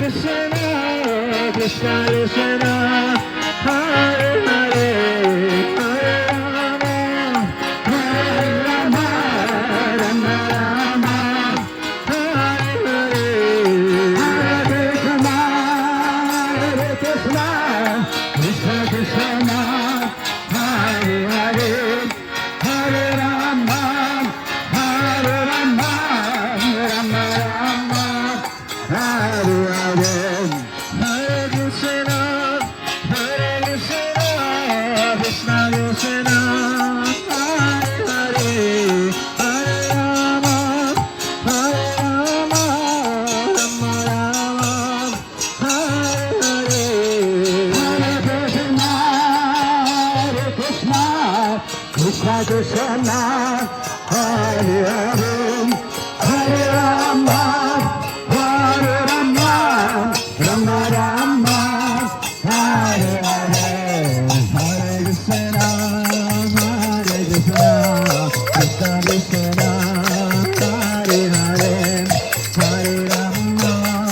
Krishna Krishna Hare Hare Hare Rama Hare Rama Rama Rama Hare Hare Hare Krishna Hare Krishna Krishna Krishna Hare Hare Hare Rama Hare Rama Rama Rama Hare Hare Hare Krishna Krishna Krishna Hare Hare Hare Rama Hare Rama Rama Rama Hare Hare Hare Krishna Krishna Krishna Hare Hare Hare Rama Hare Rama Rama Rama Hare Hare Hare Krishna Hare Krishna